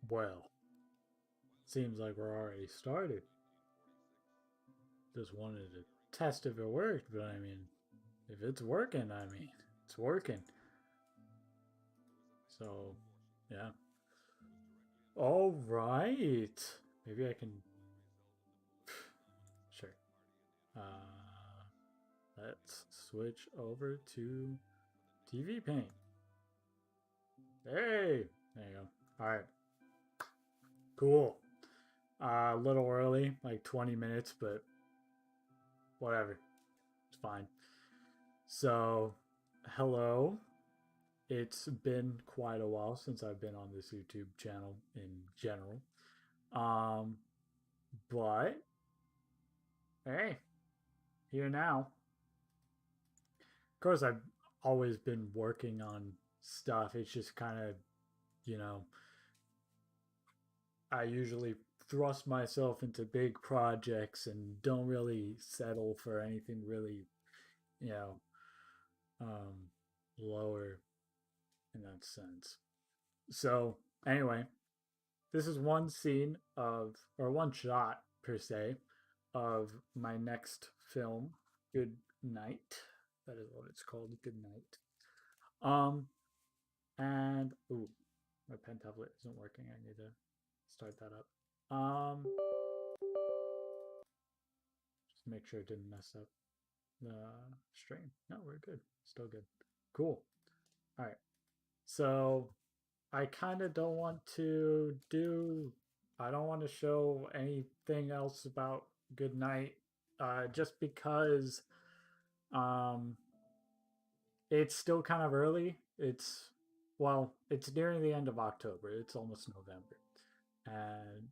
Well, seems like we're already started. Just wanted to test if it worked, but I mean, if it's working, I mean, it's working. So, yeah. All right. Maybe I can. Sure. Uh, let's switch over to TV Paint. Hey, there you go. All right, cool. A little early, like 20 minutes, but whatever. It's fine. So, hello. It's been quite a while since I've been on this YouTube channel in general. Um, but hey, here now. Of course, I've always been working on stuff. It's just kind of, you know, I usually thrust myself into big projects and don't really settle for anything really, you know, um, lower in that sense. So, anyway, this is one scene of, or one shot per se, of my next film, Good Night. That is what it's called, Good Night. Um, and ooh, my pen tablet isn't working. I need to start that up. Just make sure it didn't mess up the stream. No, we're good. Still good. Cool. All right. So I kind of don't want to do. I don't want to show anything else about Good Night, just because um, it's still kind of early. It's nearing the end of October. It's almost November, and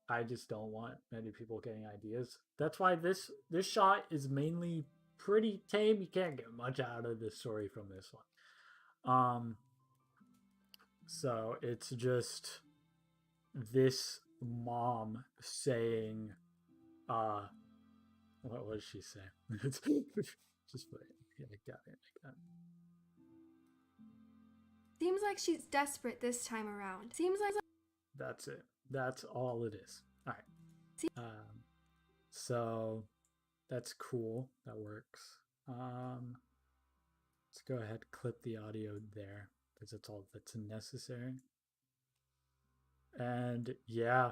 I just don't want many people getting ideas. That's why this shot is mainly pretty tame. You can't get much out of the story from this one. Um, so it's just this mom saying, what was she saying? Just yeah, I got it. I got it. Seems like she's desperate this time around. Seems like That's it. That's all it is. All right. So that's cool. That works. Let's go ahead, clip the audio there because that's all that's necessary. And yeah,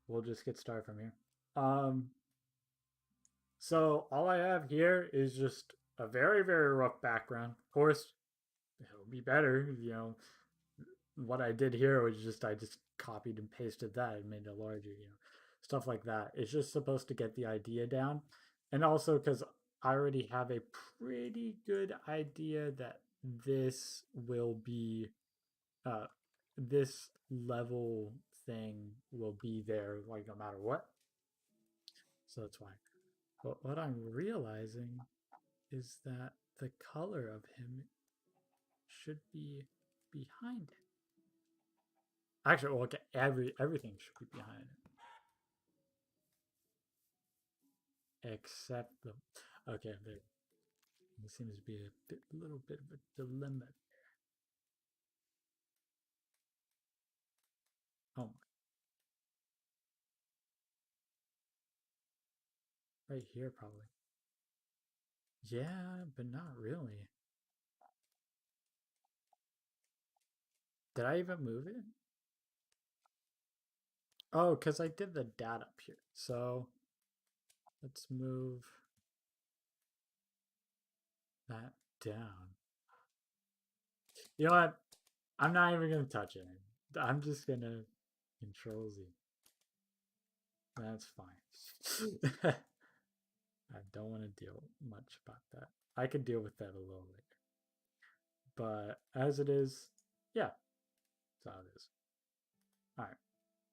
we'll just get started from here. Um, so all I have here is just a very, very rough background. Of course, it'll be better, what I did here was just I just copied and pasted that and made it larger, stuff like that. It's just supposed to get the idea down. And also because I already have a pretty good idea that uh this level thing will be there like no matter what. So that's why. But what I'm realizing is that the color of him should be behind it. Actually, well, okay, everything should be behind it except the. Okay, there seems to be a little bit of a dilemma. Oh, right here probably. Yeah, but not really. Did I even move it? Oh, because I did the dot up here. So let's move that down. You know what? I'm not even gonna touch it. I'm just gonna Control Z. That's fine. I don't want to deal much about that. I could deal with that a little later. But as it is, yeah, that's how it is. All right.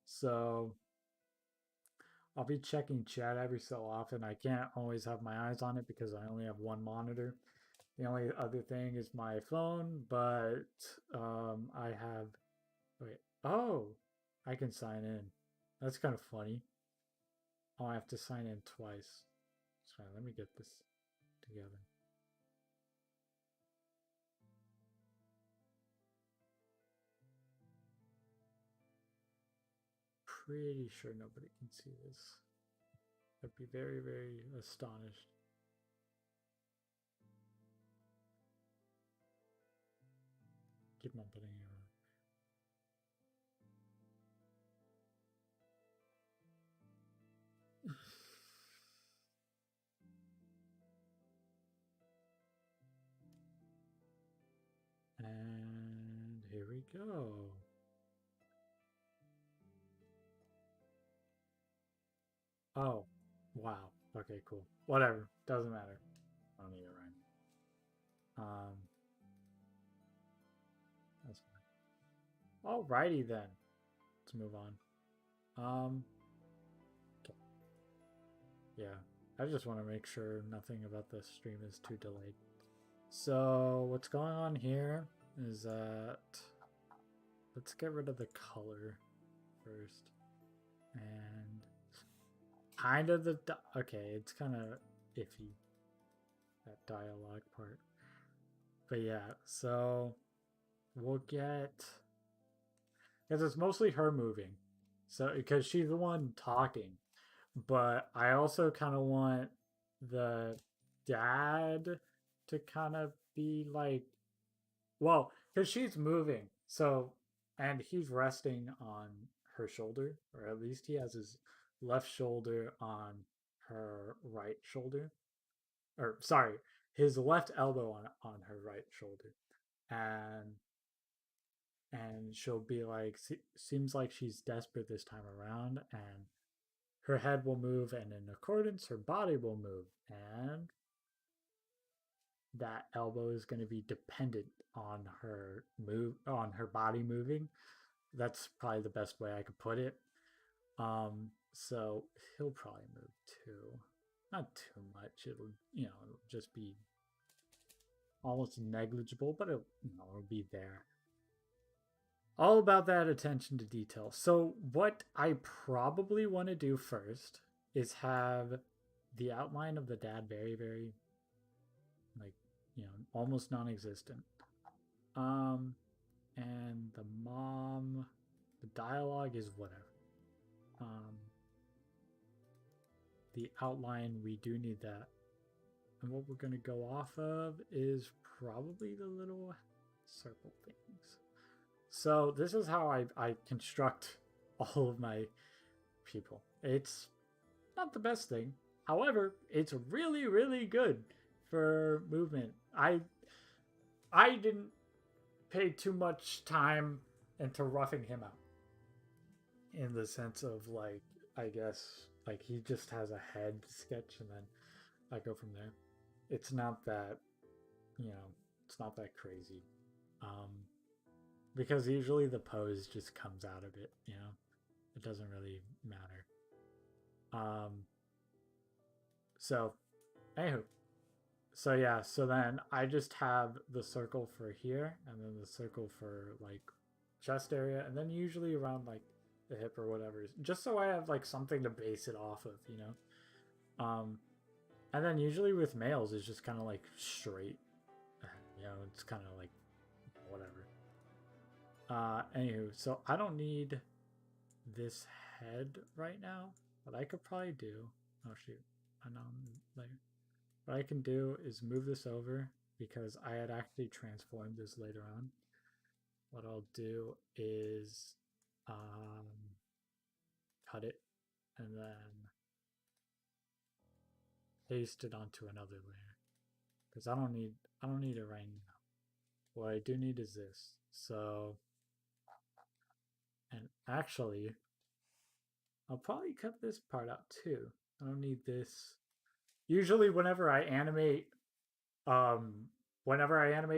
So I'll be checking chat every so often. I can't always have my eyes on it because I only have one monitor. The only other thing is my phone, but I have. Wait. Oh, I can sign in. That's kind of funny. Oh, I have to sign in twice. Sorry, let me get this together. pretty sure nobody can see this. I'd be very, very astonished. Keep on putting it around. And here we go. Oh, wow. Okay, cool. Whatever. Doesn't matter. I don't need it right. That's fine. Alrighty then. Let's move on. Okay. Yeah. I just want to make sure nothing about the stream is too delayed. So what's going on here is that let's get rid of the color first. And kind of the okay, it's kind of iffy, that dialogue part. But yeah, so we'll get, because it's mostly her moving, so because she's the one talking, but I also kind of want the dad to kind of be like, well, because she's moving, so, and he's resting on her shoulder, or at least he has his left shoulder on her right shoulder, or sorry, his left elbow on her right shoulder, and she'll be like, seems like she's desperate this time around, and her head will move, and in accordance, her body will move, and that elbow is going to be dependent on her body moving. That's probably the best way I could put it. So he'll probably move too, not too much. It'll just be almost negligible, but it'll be there. All about that attention to detail. So what I probably want to do first is have the outline of the dad very, very, like, almost non-existent. And the mom, the dialogue is whatever. The outline, we do need that. And what we're going to go off of is probably the little circle things. So this is how I construct all of my people. It's not the best thing. However, it's really, really good for movement. I didn't pay too much time into roughing him out, in the sense of, like, I guess, like, he just has a head sketch and then I go from there. It's not that, it's not that crazy. Because usually the pose just comes out of it, it doesn't really matter. So anywho, so yeah, so then I just have the circle for here, and then the circle for, like, chest area, and then usually around, like, the hip or whatever, just so I have, like, something to base it off of, and then usually with males it's just kind of like straight, it's kind of like whatever. Anywho, so I don't need this head right now. What I could probably do, oh shoot, I know later. What I can do is move this over, because I had actually transformed this later on. What I'll do is cut it and then paste it onto another layer, because I don't need it right now. What I do need is this. So, and actually, I'll probably cut this part out too. I don't need this. Usually, whenever I animate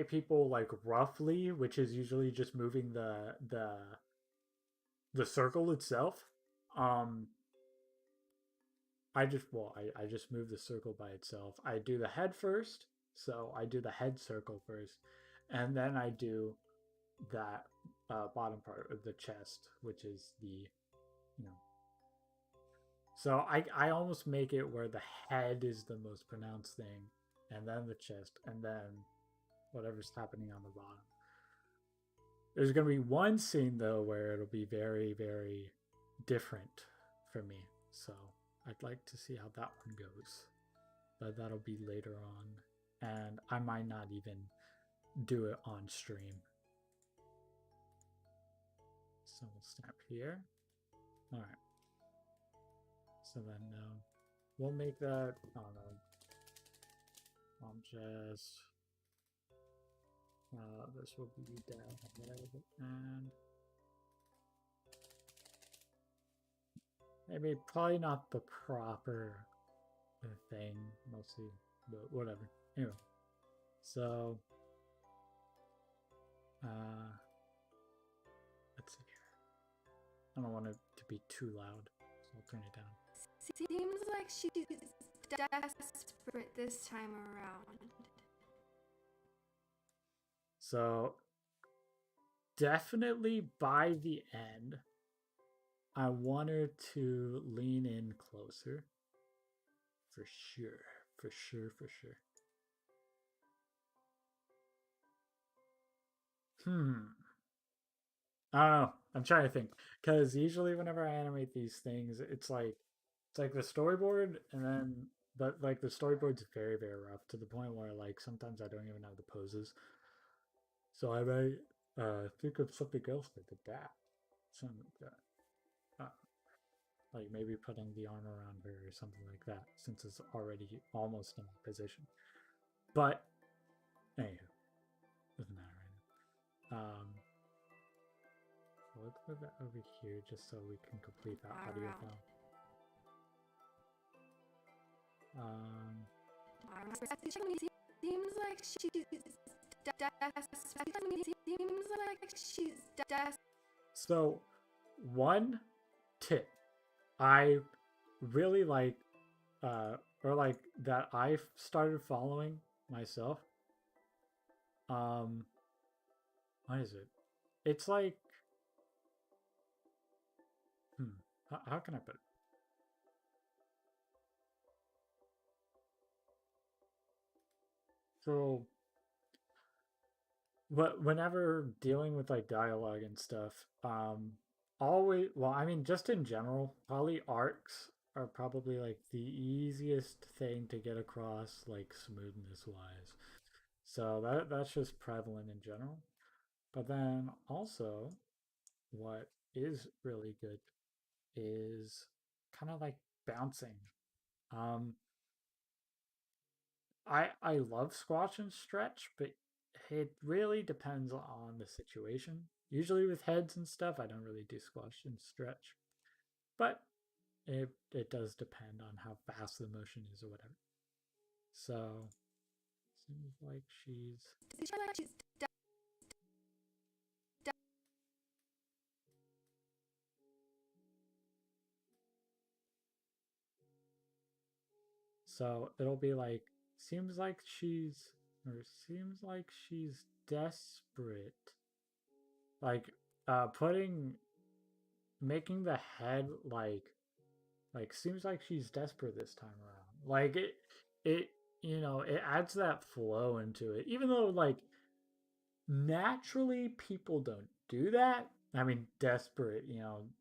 people, like, roughly, which is usually just moving the circle itself, I just move the circle by itself. I do the head first, so I do the head circle first, and then I do that bottom part of the chest, which is the, so I almost make it where the head is the most pronounced thing, and then the chest, and then whatever's happening on the bottom. There's going to be one scene, though, where it'll be very, very different for me. So I'd like to see how that one goes. But that'll be later on. And I might not even do it on stream. So we'll snap here. All right. So then we'll make that, I don't know, I'll just, this will be down ahead, and maybe probably not the proper thing, mostly, but whatever. Anyway, so, let's see here. I don't want it to be too loud, so I'll turn it down. Seems like she's desperate this time around. So definitely by the end, I want her to lean in closer. For sure. For sure, for sure. I don't know. I'm trying to think. Because usually whenever I animate these things, it's like the storyboard and then but like the storyboard's very, very rough to the point where like sometimes I don't even have the poses. So I might think of something else like that. Something like that. Like maybe putting the arm around her or something like that, since it's already almost in position. But anywho, doesn't matter right now. Let's put that over here just so we can complete that audio file. Seems like she's desperate. So, one tip I really like, or like that I started following myself. What is it? It's like, how can I put it? So, whenever dealing with like dialogue and stuff, always, well, I mean, just in general, poly arcs are probably like the easiest thing to get across, like smoothness wise. So that's just prevalent in general. But then also, what is really good is kind of like bouncing. Um, I love squash and stretch, but it really depends on the situation. Usually with heads and stuff, I don't really do squash and stretch, but it does depend on how fast the motion is or whatever. So seems like she's so it'll be like seems like she's seems like she's desperate. Like putting making the head like seems like she's desperate this time around. Like it it adds that flow into it. Even though like naturally people don't do that. I mean desperate,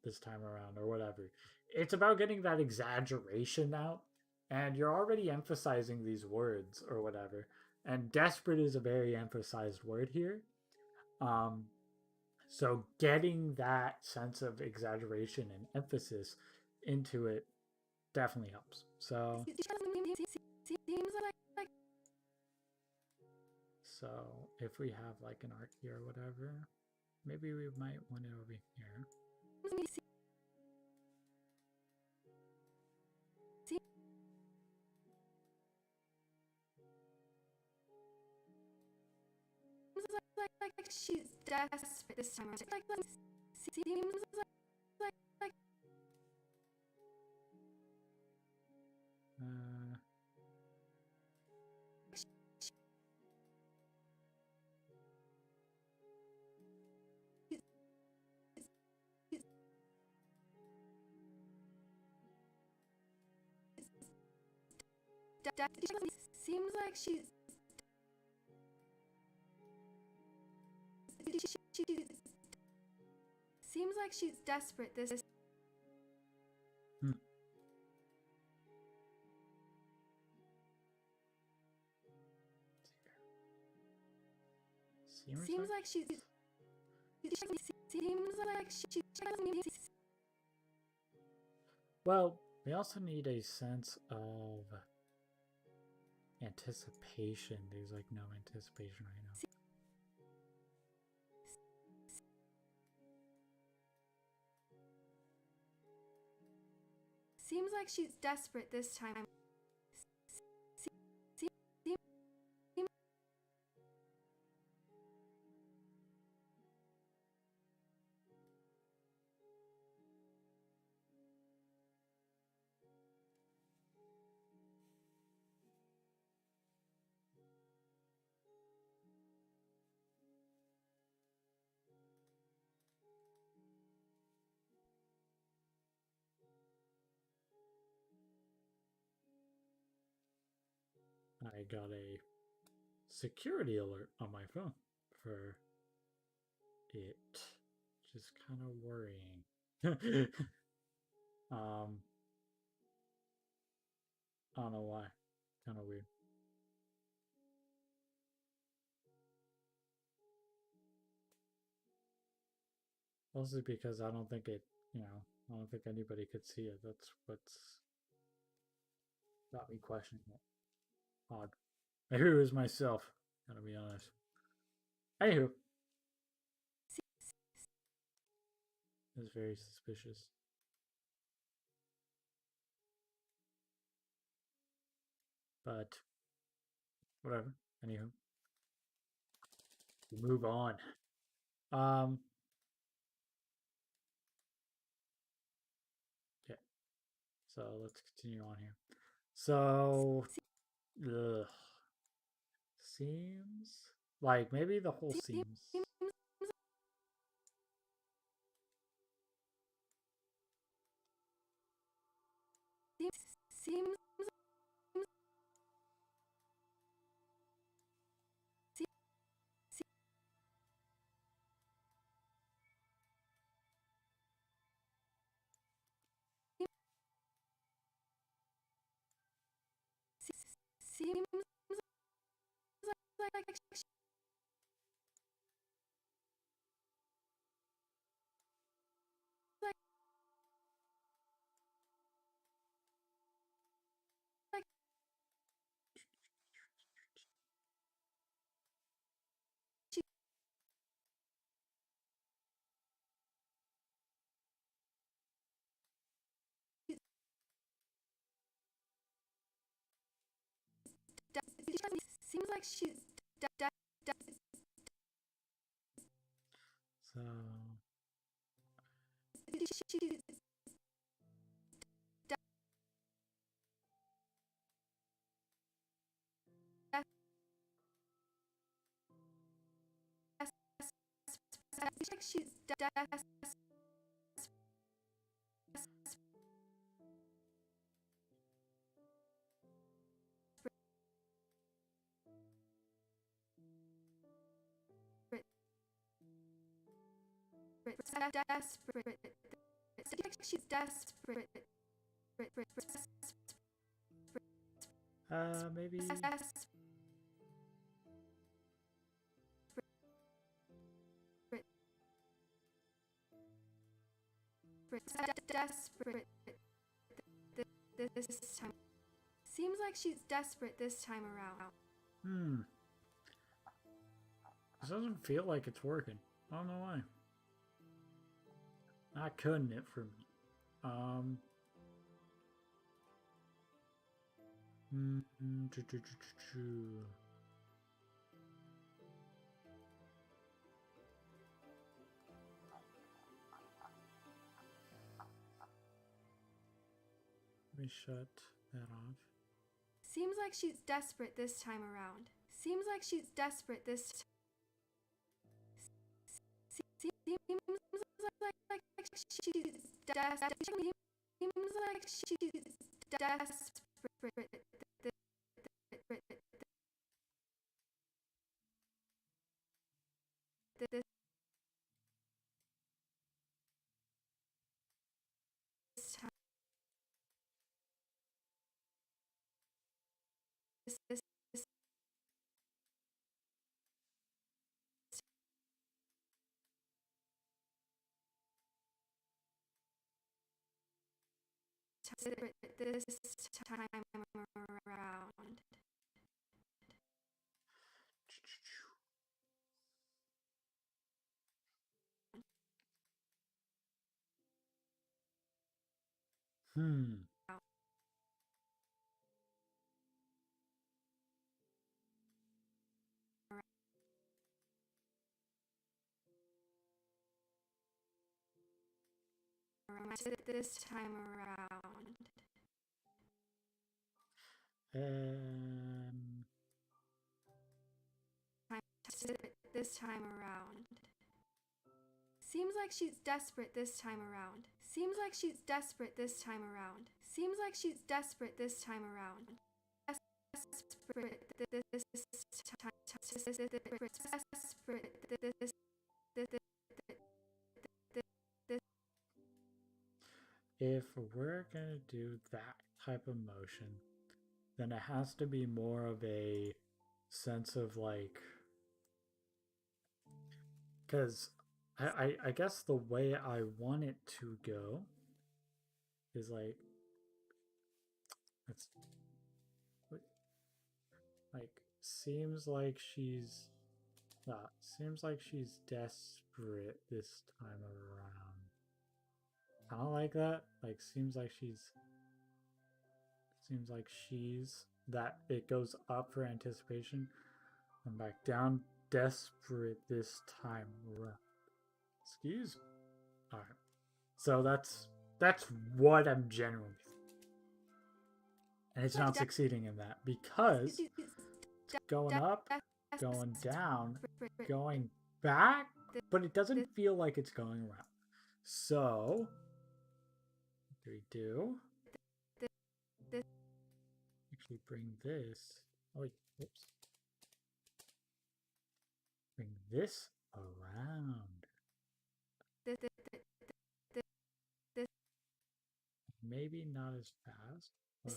this time around or whatever. It's about getting that exaggeration out and you're already emphasizing these words or whatever. And desperate is a very emphasized word here. Um so getting that sense of exaggeration and emphasis into it definitely helps. So if we have like an arc here or whatever, maybe we might want it over here. Like she's desperate this time. Seems like seems like she's seems like she's desperate this Hmm. Seems like she's. Seems like she's. Well, we also need a sense of anticipation. There's like no anticipation right now. Seems like she's desperate this time. I got a security alert on my phone for it, which is kind of worrying. I don't know why. Kind of weird. Mostly because I don't think it, I don't think anybody could see it. That's what's got me questioning it. Odd. Maybe it was myself, gotta be honest. Anywho, it's very suspicious. But whatever. Anywho, we move on. Um, okay. So let's continue on here. So, ugh, seems like maybe the whole seems. Seems. Seems like seems like she's So, she's desperate. She's desperate. maybe. Desperate this time. Seems like she's desperate this time around. This doesn't feel like it's working. I don't know why. Not cutting it for me. Let me shut that off. Seems like she's desperate this time around. Seems like she's desperate this time. Seems like she's desperate. Seems like she's desperate. This time. this time around. Hmm. This time around. Um. This time around. Seems like she's desperate this time around. Seems like she's desperate this time around. Seems like she's desperate this time around. Desperate this time. If we're gonna do that type of motion, then it has to be more of a sense of like, because I guess the way I want it to go is it's like seems like she's desperate this time around. I don't like that. Like seems like she's that it goes up for anticipation and back down desperate this time around. Excuse me. All right. So that's what I'm generally and it's not succeeding in that because it's going up, going down, going back, but it doesn't feel like it's going around. So, what do we do? Actually, bring this. Oh, wait, whoops. Bring this around. Maybe not as fast, but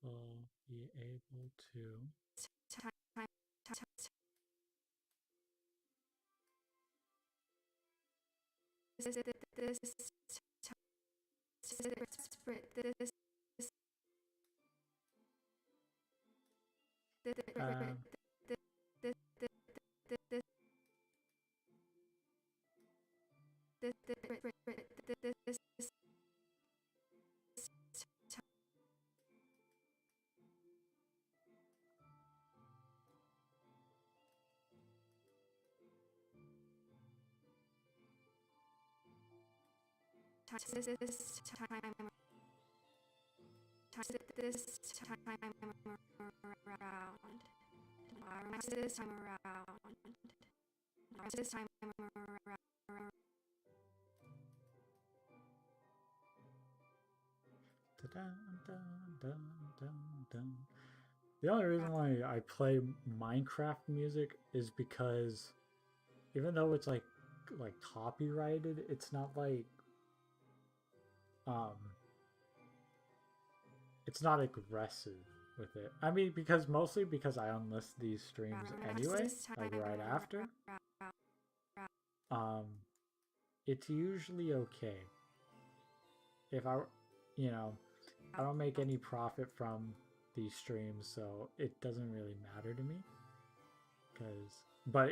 we'll be able to. Um, This time around. This time around. This time around. dun, dun, dun, dun, dun. The only reason why I play Minecraft music is because even though it's like copyrighted, it's not um it's not aggressive with it. I mean, because mostly because I unlist these streams anyway, like right after. Um, it's usually okay if you know, I don't make any profit from these streams, so it doesn't really matter to me. But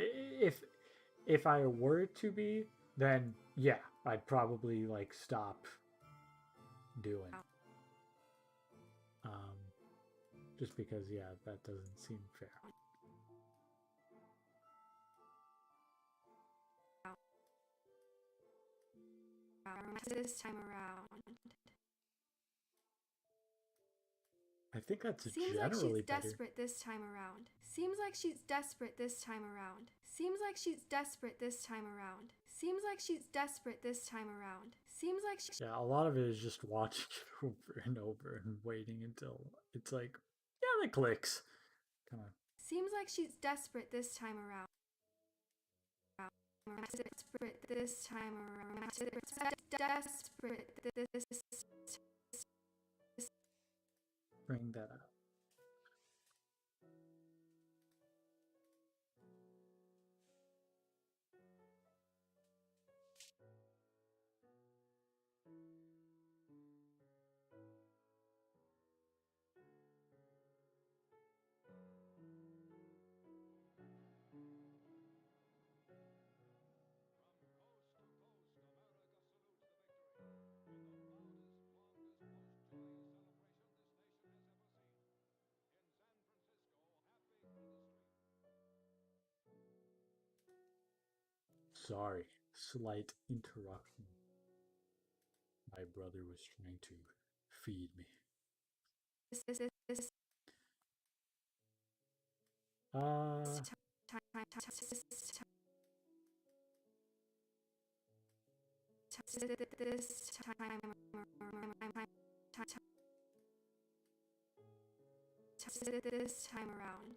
if I were to be, then yeah, I'd probably like stop doing. Um, just because yeah, that doesn't seem fair. This time around. I think that's Seems like generally she's better. desperate this time around. Seems like she's desperate this time around. Seems like she's desperate this time around. Seems like she's desperate this time around. Seems like she's Yeah, a lot of it is just watching it over and over and waiting until it's like, yeah, it clicks. Kind of. Seems like she's desperate this time around. Desperate this time around. Desperate this. Bring that up. Sorry, slight interruption. My brother was trying to feed me. Uh, this time around.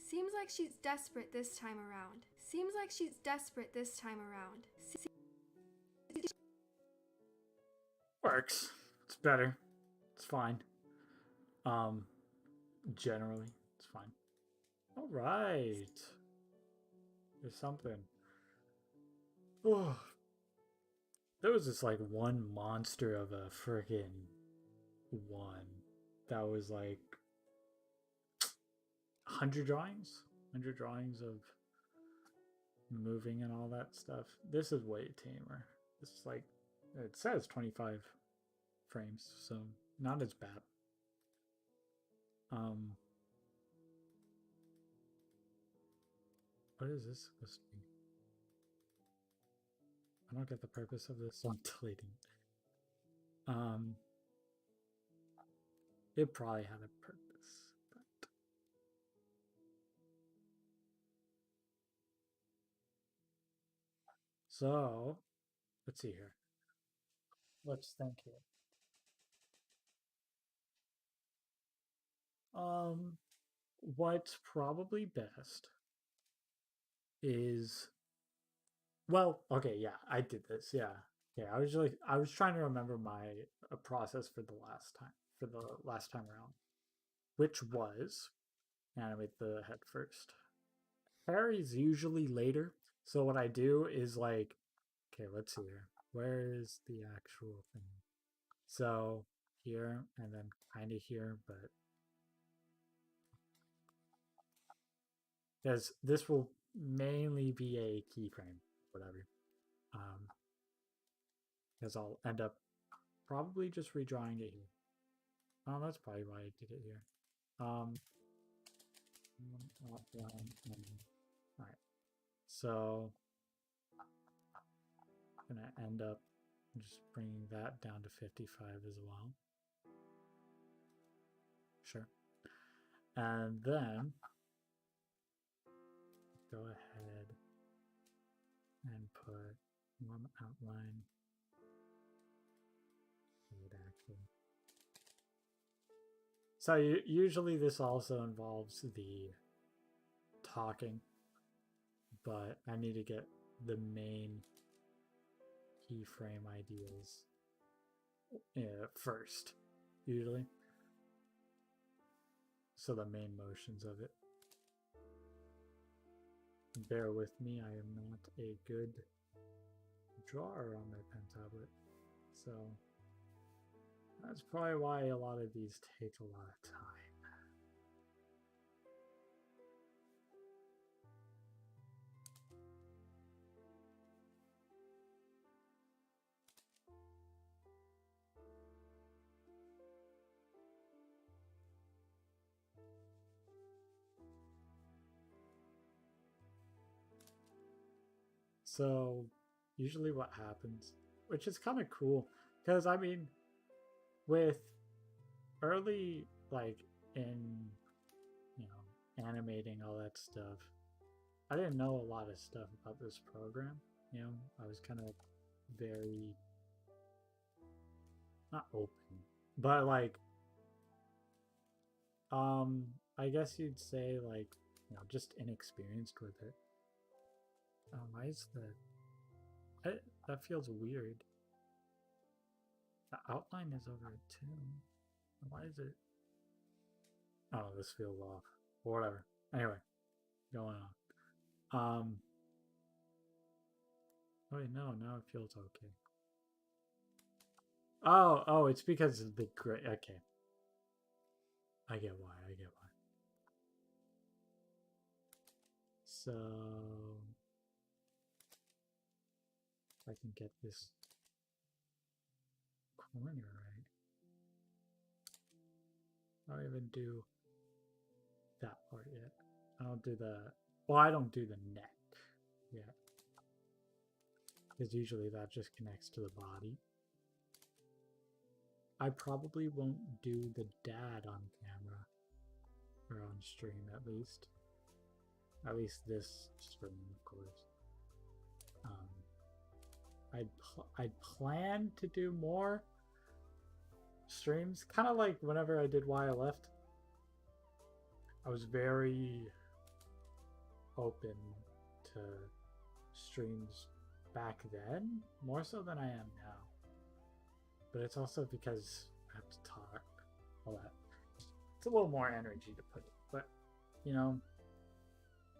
Seems like she's desperate this time around. Seems like she's desperate this time around. works. It's better. It's fine. Generally, it's fine. All right. There's something. Oh, there was this like one monster of a freaking one that was like 100 drawings of moving and all that stuff. This is way tamer. This is like, it says 25 frames, so not as bad. What is this supposed to be? I don't get the purpose of this, so I'm deleting. It probably had a purpose, but so let's see here. Let's think here. What's probably best is, well, okay, yeah, I did this, yeah. Yeah, I was trying to remember my process for the last time around, which was animate the head first. Harry's usually later, so what I do is like, okay, let's see here. Where is the actual thing? So here and then kind of here, but because this will mainly be a keyframe, whatever. Because I'll end up probably just redrawing it here. Oh, that's probably why I did it here. All right. So I'm gonna end up just bringing that down to 55 as well. Sure. And then go ahead and put one outline. So usually this also involves the talking, but I need to get the main keyframe ideas first, usually. So the main motions of it. Bear with me, I am not a good drawer on my pen tablet. So that's probably why a lot of these take a lot of time. So usually what happens, which is kind of cool, because I mean, with early, like in, you know, animating all that stuff, I didn't know a lot of stuff about this program. You know, I was kind of very, not open, but like, I guess you'd say like, you know, just inexperienced with it. Why is that feels weird. The outline is over it too. Why is it? Oh, this feels off. Or whatever. Anyway, going on. Wait, no, now it feels okay. Oh, it's because of the gray. Okay. I get why. So, if I can get this corner right. I don't even do that part yet. I don't do the, well, I don't do the neck. yet. Because usually that just connects to the body. I probably won't do the dad on camera. Or on stream, at least. At least this stream, of course. I'd plan to do more streams. Kind of like whenever I did Why I Left. I was very open to streams back then, more so than I am now. But it's also because I have to talk all that. It's a little more energy to put it. But, you know,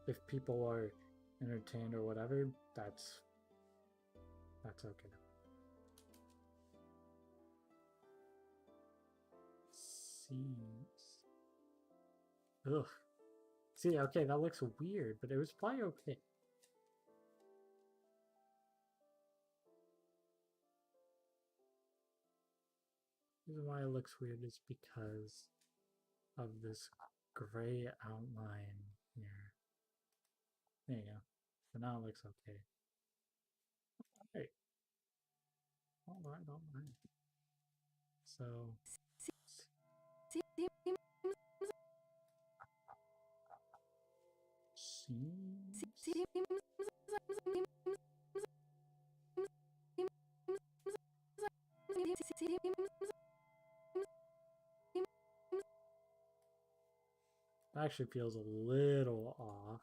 if people are entertained or whatever, that's okay. Seems. Ugh. See, okay, that looks weird, but it was probably okay. The reason why it looks weird is because of this gray outline here. There you go. So now it looks okay. Alright. Alright. So that actually feels a little off.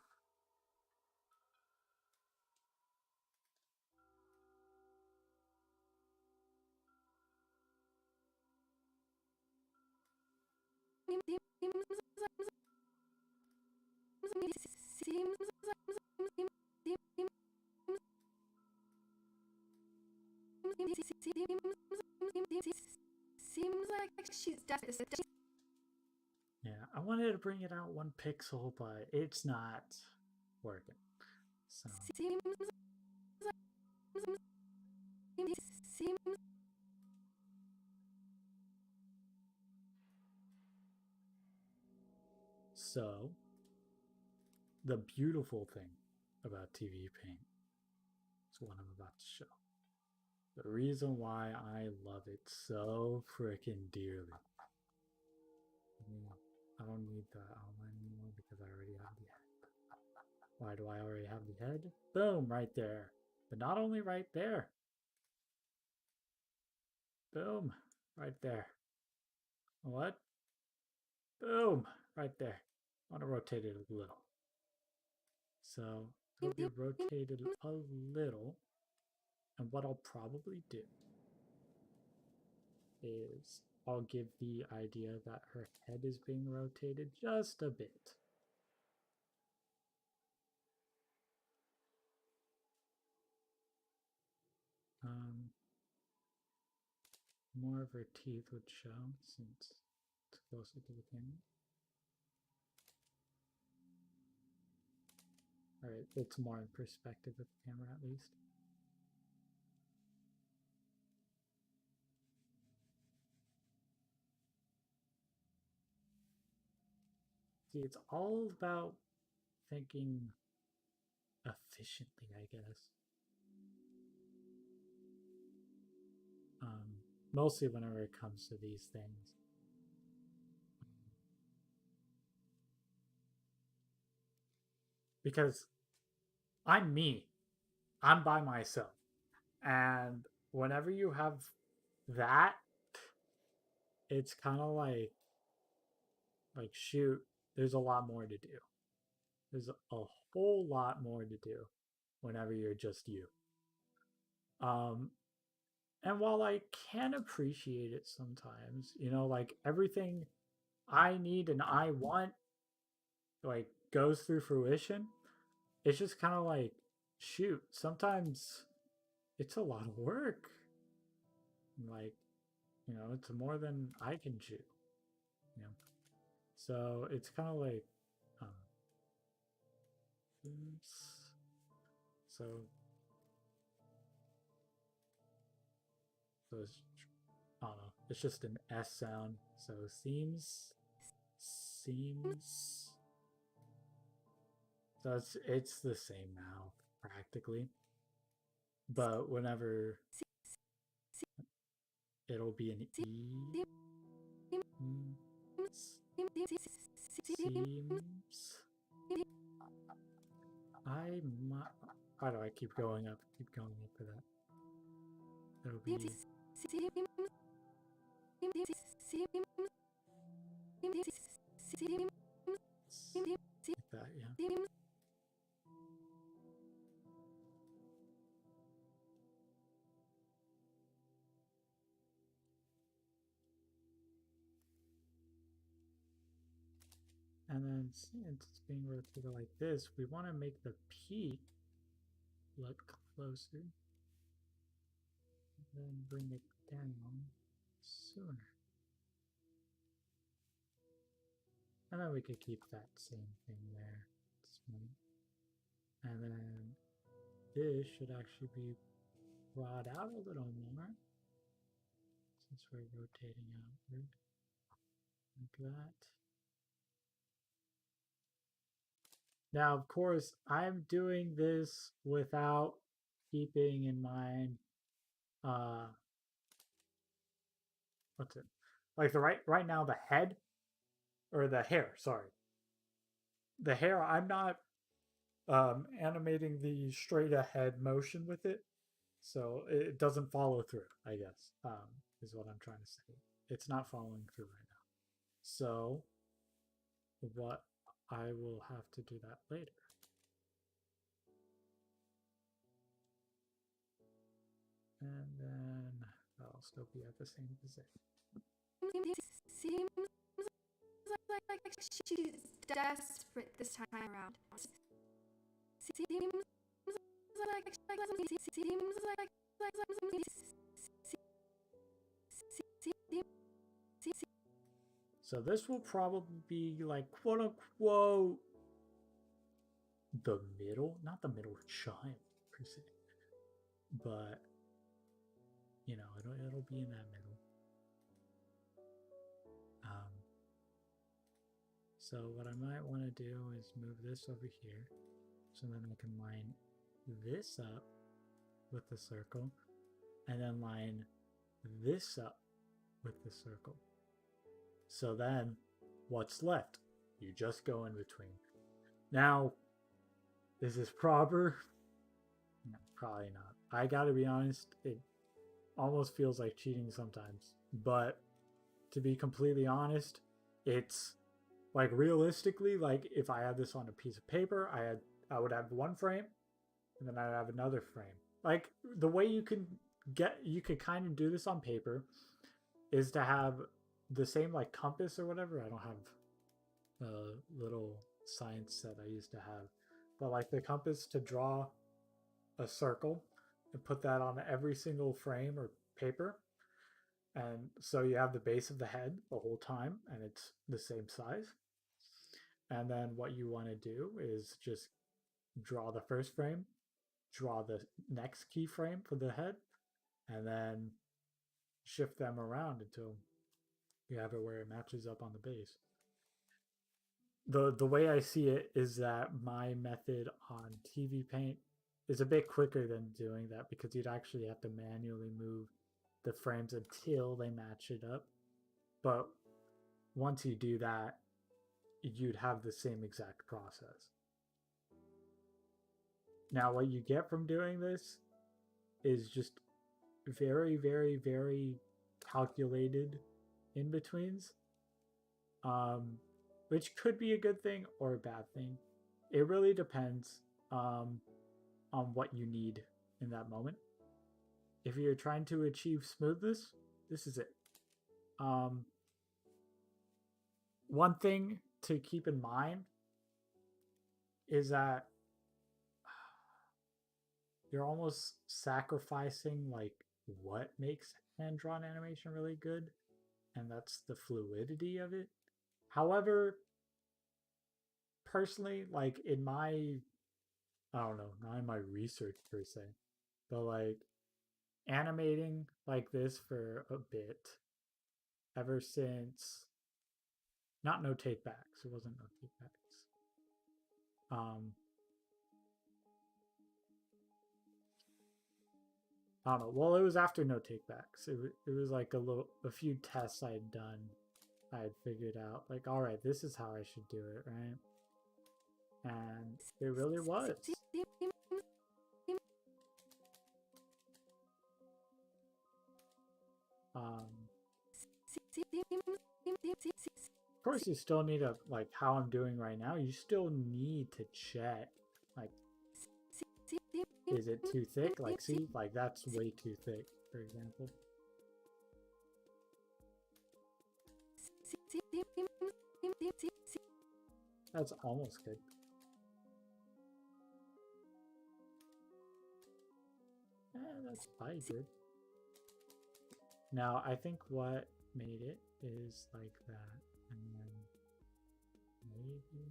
Seems like she's desperate. Yeah, I wanted to bring it out 1 pixel, but it's not working. So So the beautiful thing about TV Paint is what I'm about to show. The reason why I love it so freaking dearly. I don't need the outline anymore because I already have the head. Why do I already have the head? Boom, right there. But not only right there. Boom, right there. What? Boom, right there. I want to rotate it a little. So it'll be rotated a little. And what I'll probably do is I'll give the idea that her head is being rotated just a bit. More of her teeth would show since it's closer to the camera. Alright, it's more in perspective of the camera at least. See, it's all about thinking efficiently, I guess. Mostly whenever it comes to these things. Because I'm me. I'm by myself. And whenever you have that, it's kind of like shoot, there's a lot more to do. There's a whole lot more to do whenever you're just you. And while I can appreciate it sometimes, you know, like everything I need and I want like goes through fruition, it's just kind of like shoot, sometimes it's a lot of work. Like, you know, it's more than I can chew. You know. So it's kind of like so it's, I don't know. It's just an S sound. So seems. So it's the same mouth practically. But whenever it'll be an E. Seems. Why do I keep going up? Keep going up for that. It'll be like that, yeah. And then since it's being rotated like this, we want to make the peak look closer. Then bring it down sooner. And then we could keep that same thing there. And then this should actually be brought out a little more since we're rotating outward like that. Now, of course, I'm doing this without keeping in mind what's it? Like the right now the head or the hair, sorry. The hair, I'm not animating the straight ahead motion with it. So it doesn't follow through, I guess, is what I'm trying to say. It's not following through right now. So what I will have to do that later. And then I'll still be at the same position. Seems like she's desperate this time around. Seems so this will probably be like quote unquote the middle, not the middle child per se, but you know, it'll be in that middle. So what I might want to do is move this over here, so then I can line this up with the circle, and then line this up with the circle. So then, what's left? You just go in between. Now, is this proper? No, probably not. I gotta be honest, it almost feels like cheating sometimes. But to be completely honest, it's like realistically, like if I had this on a piece of paper, I would have one frame, and then I'd have another frame. Like the way you could kind of do this on paper is to have the same like compass or whatever. I don't have a little science set I used to have, but like the compass to draw a circle and put that on every single frame or paper. And so you have the base of the head the whole time and it's the same size. And then what you want to do is just draw the first frame, draw the next keyframe for the head, and then shift them around until you have it where it matches up on the base. The way I see it is that my method on TV Paint is a bit quicker than doing that because you'd actually have to manually move the frames until they match it up. But once you do that, you'd have the same exact process. Now, what you get from doing this is just very, very, very calculated in betweens, which could be a good thing or a bad thing. It really depends on what you need in that moment. If you're trying to achieve smoothness, this is it. One thing to keep in mind is that you're almost sacrificing like what makes hand-drawn animation really good, and that's the fluidity of it. However, personally, like in my, I don't know, not in my research per se, but like animating like this for a bit, ever since, not no take backs, it wasn't no take backs. I don't know. Well, it was after no takebacks. It was like a few tests I had done. I had figured out like, all right, this is how I should do it, right? And it really was. Of course, you still need a like how I'm doing right now. You still need to check, like, is it too thick? Like, see, like that's way too thick, for example. That's almost good. That's probably good. Now, I think what made it is like that, and then maybe.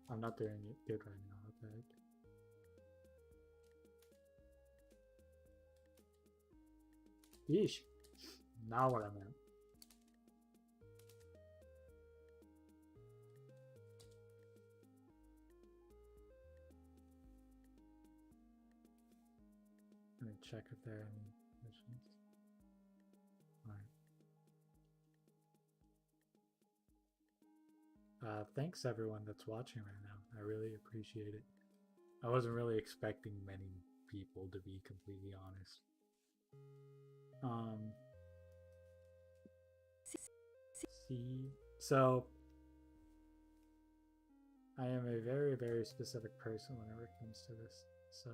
I'm not doing it good right now. Okay. Yeesh. Now what I meant. Let me check if there are any questions. Alright. Thanks everyone that's watching right now. I really appreciate it. I wasn't really expecting many people, to be completely honest. See, so I am a very, very specific person whenever it comes to this. So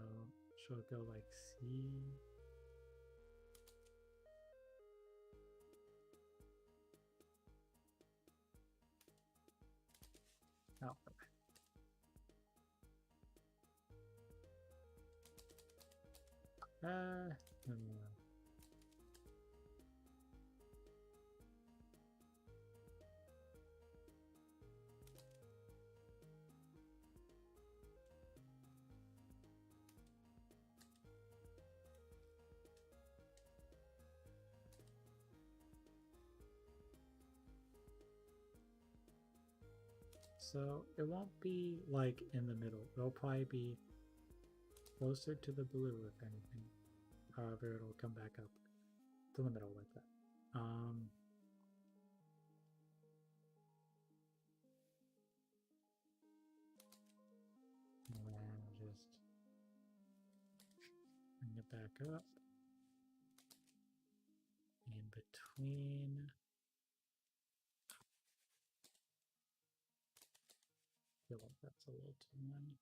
she'll go like C. Oh. So it won't be like in the middle. It'll probably be closer to the blue, if anything. However, it'll come back up to the middle like that. And just bring it back up. In between. I feel like that's a little too many.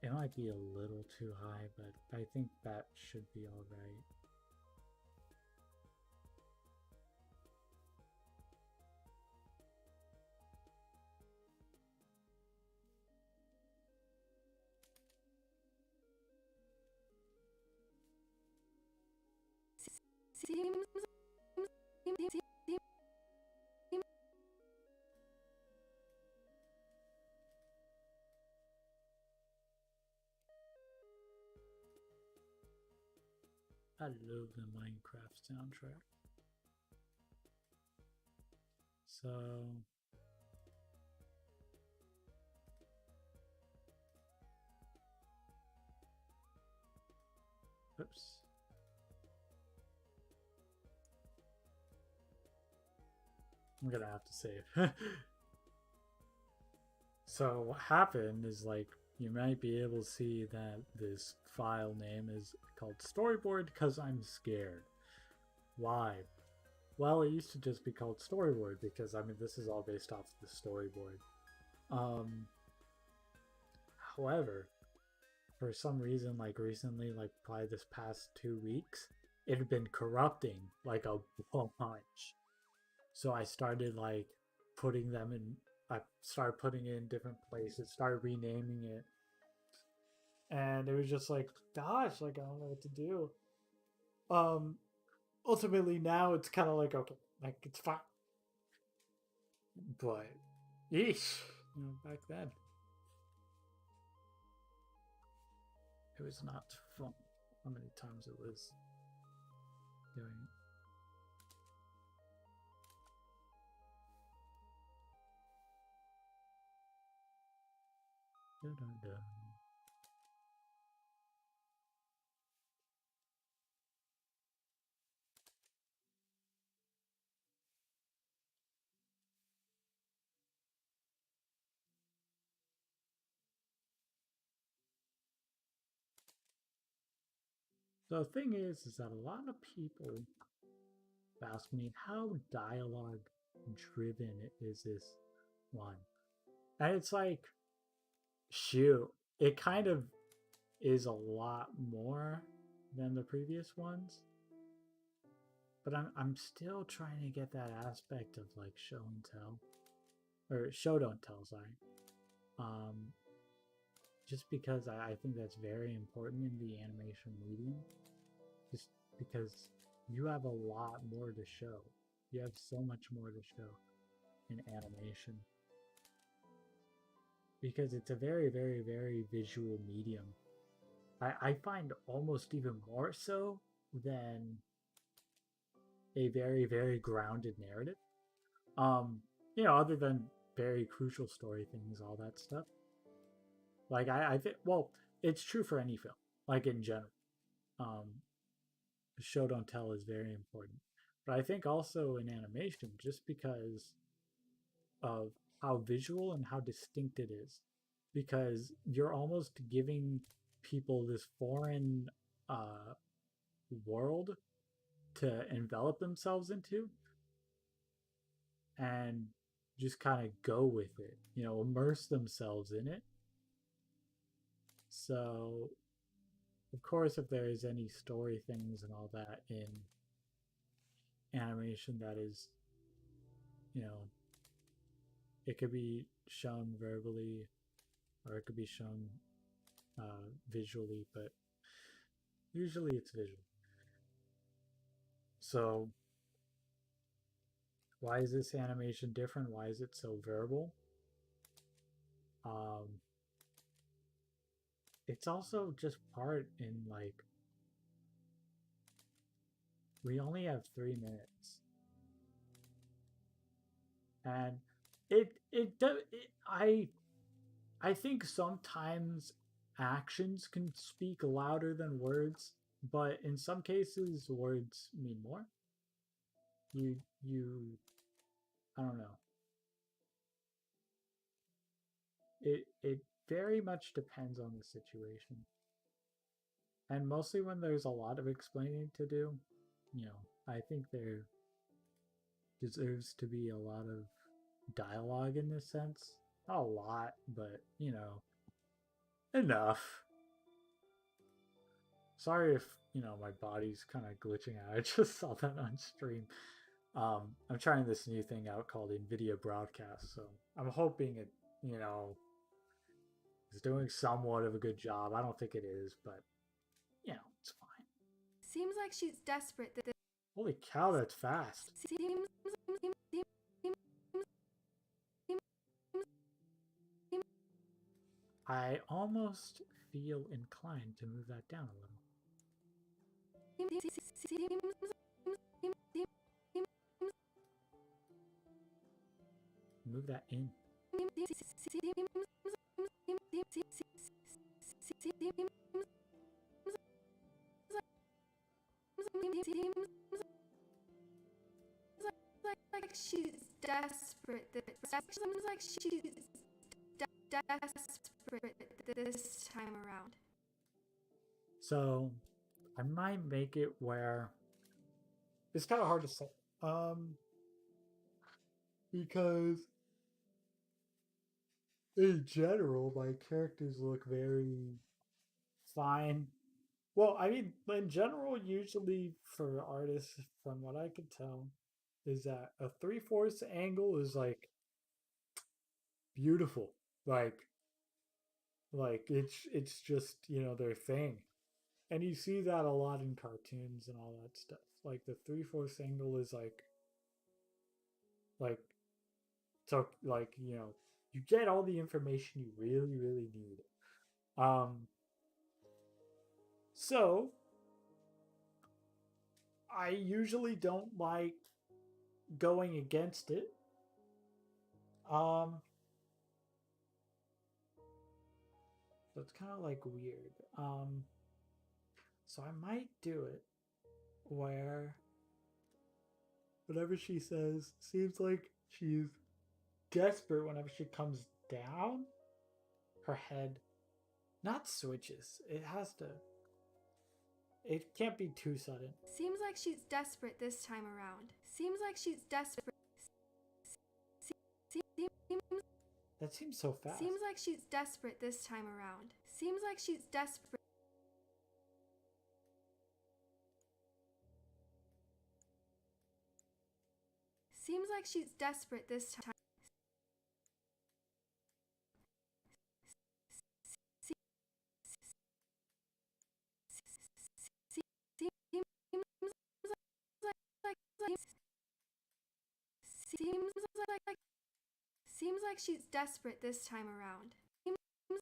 It might be a little too high, but I think that should be all right. I love the Minecraft soundtrack. So oops. I'm gonna have to save. So what happened is, like, you might be able to see that this file name is called storyboard because I'm scared. Why? Well, it used to just be called storyboard because, I mean, this is all based off the storyboard. However, for some reason, like recently, like probably this past 2 weeks, it had been corrupting like a bunch. So I started like putting them in, I started putting it in different places, started renaming it. And it was just like, gosh, like I don't know what to do. Ultimately now it's kind of like, okay, like it's fine. But, eesh, back then. It was not fun. How many times it was doing. Da, da, da. The thing is that a lot of people ask me how dialogue driven is this one, and it's like, shoot, it kind of is a lot more than the previous ones, but I'm still trying to get that aspect of like show and tell, or show don't tell, sorry. Um, just because I think that's very important in the animation medium, just because you have a lot more to show. You have so much more to show in animation because it's a very, very, very visual medium. I find almost even more so than a very, very grounded narrative. Um, other than very crucial story things, all that stuff. Like I think, well, it's true for any film, like in general. Um, show don't tell is very important, but I think also in animation, just because of how visual and how distinct it is, because you're almost giving people this foreign uh, world to envelop themselves into and just kind of go with it, immerse themselves in it. So, of course, if there is any story things and all that in animation that is, you know, it could be shown verbally or it could be shown visually, but usually it's visual. So, why is this animation different? Why is it so verbal? Um, it's also just part in like we only have 3 minutes, and I think sometimes actions can speak louder than words, but in some cases words mean more. You I don't know. It very much depends on the situation. And mostly when there's a lot of explaining to do, I think there deserves to be a lot of dialogue in this sense. Not a lot, but enough. Sorry if my body's kind of glitching out. I just saw that on stream. I'm trying this new thing out called NVIDIA Broadcast, so I'm hoping it is doing somewhat of a good job. I don't think it is, but it's fine. Seems like she's desperate. Holy cow, that's fast. I almost feel inclined to move that down a little. Move that in. Like she's desperate. Seems like she's desperate this time around. So I might make it where it's kind of hard to say. Because in general, my characters look very fine. Well, I mean, in general, usually for artists, from what I could tell, is that a 3/4 angle is like beautiful. Like it's just their thing, and you see that a lot in cartoons and all that stuff. Like the 3/4 angle is like so like you get all the information you really, really need. So I usually don't like going against it. Um, so it's kind of like weird. So I might do it where whatever she says seems like she's desperate whenever she comes down. Her head not switches. It has to. It can't be too sudden. Seems like she's desperate this time around. Seems like she's desperate. That seems so fast. Seems like she's desperate this time around. Seems like she's desperate. Seems like she's desperate this time. Seems like she's desperate this time around. Seems like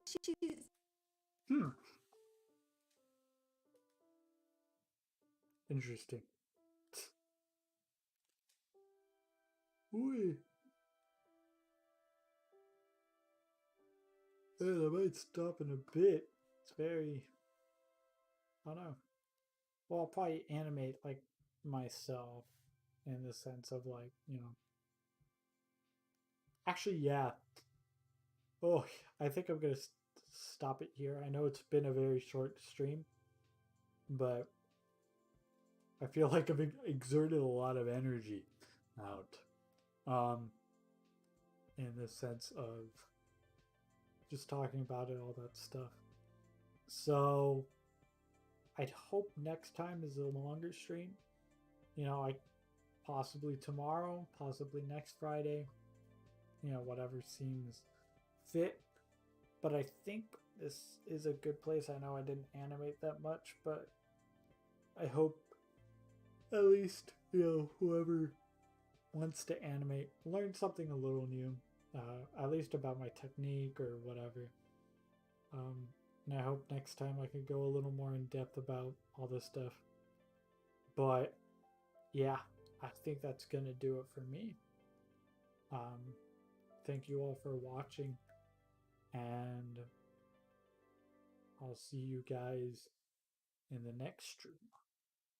she's Interesting. Ooh. Yeah, I might stop in a bit. It's very. I don't know. Well, I'll probably animate like myself in the sense of like, Actually, yeah. Oh, I think I'm gonna stop it here. I know it's been a very short stream, but I feel like I've exerted a lot of energy out. In the sense of just talking about it, all that stuff. So I'd hope next time is a longer stream. I possibly tomorrow, possibly next Friday, whatever seems fit. But I think this is a good place. I know I didn't animate that much, but I hope at least, whoever wants to animate learn something a little new, at least about my technique or whatever. And I hope next time I can go a little more in depth about all this stuff. But yeah, I think that's going to do it for me. Thank you all for watching, and I'll see you guys in the next stream.